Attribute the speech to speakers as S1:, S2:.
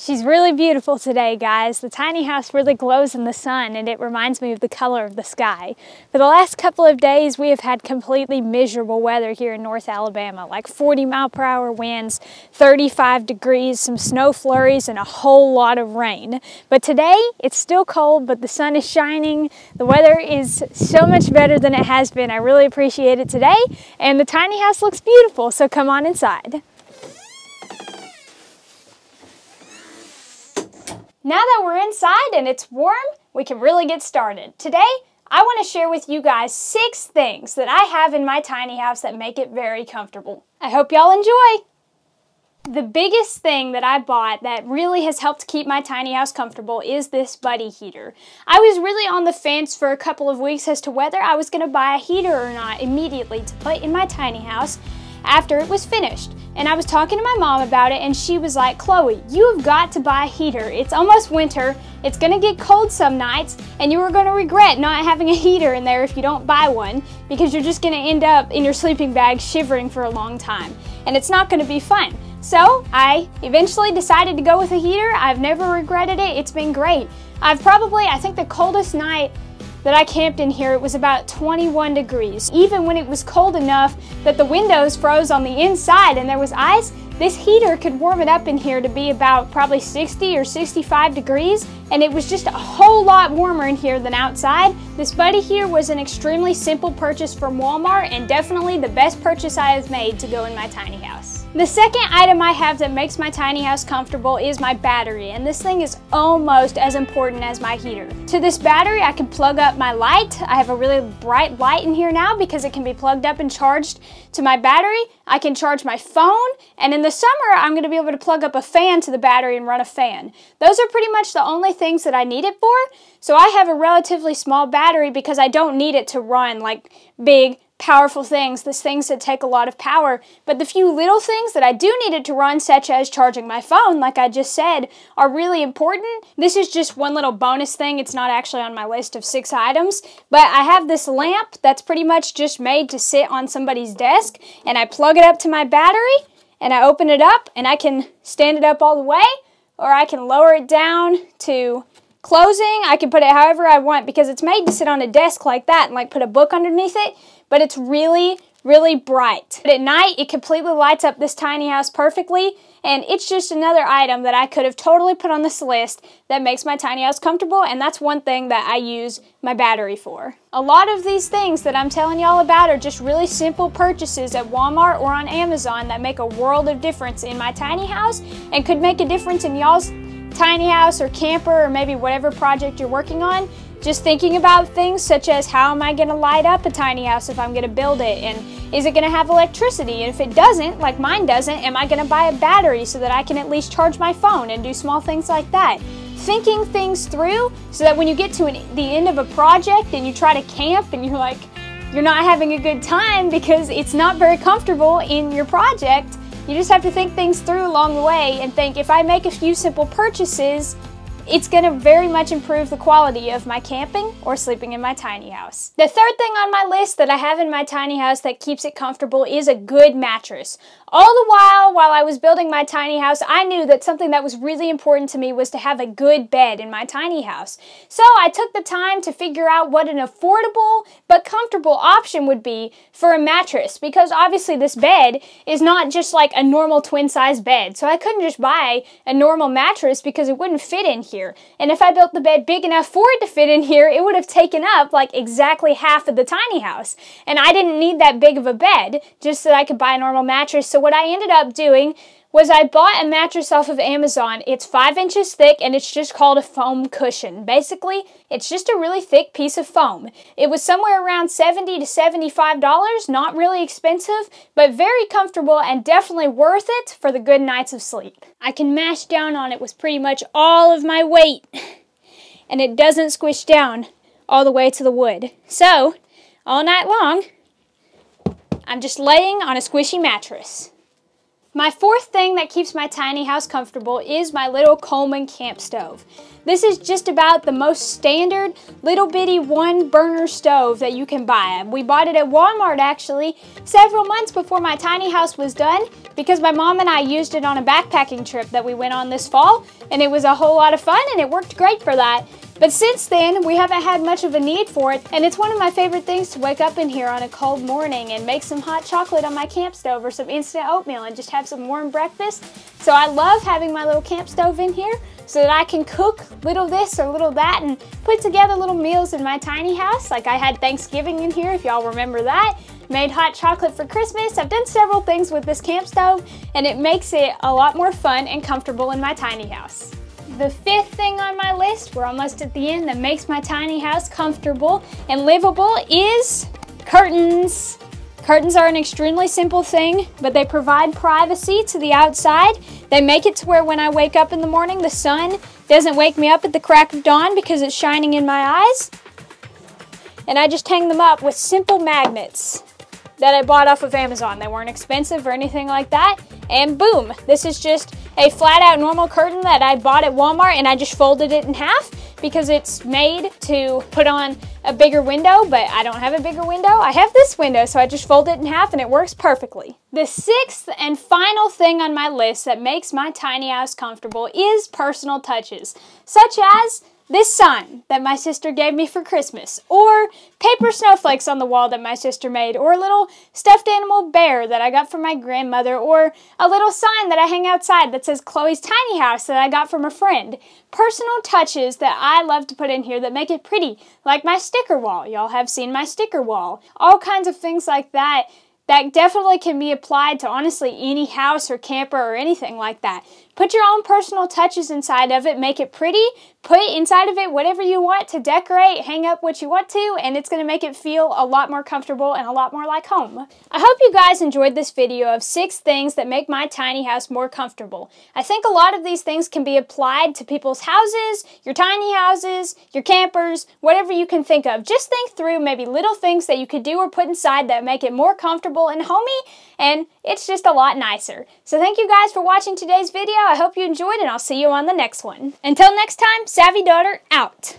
S1: She's really beautiful today, guys. The tiny house really glows in the sun and it reminds me of the color of the sky. For the last couple of days, we have had completely miserable weather here in North Alabama, like 40-mile-per-hour winds, 35 degrees, some snow flurries, and a whole lot of rain. But today, it's still cold, but the sun is shining. The weather is so much better than it has been. I really appreciate it today, and the tiny house looks beautiful, so come on inside. Now that we're inside and it's warm, we can really get started. Today, I want to share with you guys 6 things that I have in my tiny house that make it very comfortable. I hope y'all enjoy! The biggest thing that I bought that really has helped keep my tiny house comfortable is this buddy heater. I was really on the fence for a couple of weeks as to whether I was going to buy a heater or not immediately to put in my tiny house after it was finished. And I was talking to my mom about it and she was like, Chloe, you have got to buy a heater. It's almost winter, it's gonna get cold some nights, and you are gonna regret not having a heater in there if you don't buy one, because you're just gonna end up in your sleeping bag shivering for a long time. And it's not gonna be fun. So I eventually decided to go with a heater. I've never regretted it. It's been great. I think the coldest night that I camped in here, it was about 21 degrees. Even when it was cold enough that the windows froze on the inside and there was ice, this heater could warm it up in here to be about probably 60 or 65 degrees, and it was just a whole lot warmer in here than outside. This buddy heater was an extremely simple purchase from Walmart and definitely the best purchase I have made to go in my tiny house. The second item I have that makes my tiny house comfortable is my battery, and this thing is almost as important as my heater. To this battery, I can plug up my light. I have a really bright light in here now because it can be plugged up and charged to my battery. I can charge my phone, and in the summer, I'm going to be able to plug up a fan to the battery and run a fan. Those are pretty much the only things that I need it for, so I have a relatively small battery because I don't need it to run like big, powerful things, these things that take a lot of power. But the few little things that I do need it to run, such as charging my phone, like I just said, are really important. This is just one little bonus thing. It's not actually on my list of 6 items, but I have this lamp that's pretty much just made to sit on somebody's desk, and I plug it up to my battery, and I open it up, and I can stand it up all the way, or I can lower it down to closing. I can put it however I want because it's made to sit on a desk like that and like put a book underneath it, but it's really, really bright. But at night, it completely lights up this tiny house perfectly, and it's just another item that I could have totally put on this list that makes my tiny house comfortable, and that's one thing that I use my battery for. A lot of these things that I'm telling y'all about are just really simple purchases at Walmart or on Amazon that make a world of difference in my tiny house and could make a difference in y'all's tiny house or camper or maybe whatever project you're working on. Just thinking about things such as, how am I going to light up a tiny house if I'm going to build it, and is it going to have electricity, and if it doesn't, like mine doesn't, am I going to buy a battery so that I can at least charge my phone and do small things like that. Thinking things through so that when you get to the end of a project and you try to camp and you're not having a good time because it's not very comfortable in your project, you just have to think things through along the way and think, if I make a few simple purchases, it's going to very much improve the quality of my camping or sleeping in my tiny house. The third thing on my list that I have in my tiny house that keeps it comfortable is a good mattress. All the while I was building my tiny house, I knew that something that was really important to me was to have a good bed in my tiny house. So I took the time to figure out what an affordable but comfortable option would be for a mattress, because obviously this bed is not just like a normal twin-size bed. So I couldn't just buy a normal mattress because it wouldn't fit in here. And if I built the bed big enough for it to fit in here, it would have taken up like exactly half of the tiny house. And I didn't need that big of a bed just so that I could buy a normal mattress. So what I ended up doing was I bought a mattress off of Amazon. It's 5 inches thick and it's just called a foam cushion. Basically, it's just a really thick piece of foam. It was somewhere around $70 to $75, not really expensive, but very comfortable and definitely worth it for the good nights of sleep. I can mash down on it with pretty much all of my weight, and it doesn't squish down all the way to the wood. So, all night long, I'm just laying on a squishy mattress. My fourth thing that keeps my tiny house comfortable is my little Coleman camp stove. This is just about the most standard little bitty one burner stove that you can buy. We bought it at Walmart actually several months before my tiny house was done because my mom and I used it on a backpacking trip that we went on this fall, and it was a whole lot of fun and it worked great for that. But since then, we haven't had much of a need for it, and it's one of my favorite things to wake up in here on a cold morning and make some hot chocolate on my camp stove or some instant oatmeal and just have some warm breakfast. So I love having my little camp stove in here so that I can cook little this or little that and put together little meals in my tiny house. Like I had Thanksgiving in here, if y'all remember that. Made hot chocolate for Christmas. I've done several things with this camp stove, and it makes it a lot more fun and comfortable in my tiny house. The fifth thing on my list, we're almost at the end, that makes my tiny house comfortable and livable is curtains. Curtains are an extremely simple thing, but they provide privacy to the outside. They make it to where when I wake up in the morning, the sun doesn't wake me up at the crack of dawn because it's shining in my eyes. And I just hang them up with simple magnets that I bought off of Amazon. They weren't expensive or anything like that. And boom, this is just a flat out normal curtain that I bought at Walmart, and I just folded it in half because it's made to put on a bigger window, but I don't have a bigger window. I have this window, so I just fold it in half and it works perfectly. The sixth and final thing on my list that makes my tiny house comfortable is personal touches, such as this sign that my sister gave me for Christmas, or paper snowflakes on the wall that my sister made, or a little stuffed animal bear that I got from my grandmother, or a little sign that I hang outside that says Chloe's Tiny House that I got from a friend. Personal touches that I love to put in here that make it pretty, like my sticker wall. Y'all have seen my sticker wall. All kinds of things like that that definitely can be applied to honestly any house or camper or anything like that. Put your own personal touches inside of it, make it pretty, put inside of it whatever you want to decorate, hang up what you want to, and it's going to make it feel a lot more comfortable and a lot more like home. I hope you guys enjoyed this video of 6 things that make my tiny house more comfortable. I think a lot of these things can be applied to people's houses, your tiny houses, your campers, whatever you can think of. Just think through maybe little things that you could do or put inside that make it more comfortable and homey, and it's just a lot nicer. So thank you guys for watching today's video. I hope you enjoyed, and I'll see you on the next one. Until next time, Savvy Daughter out.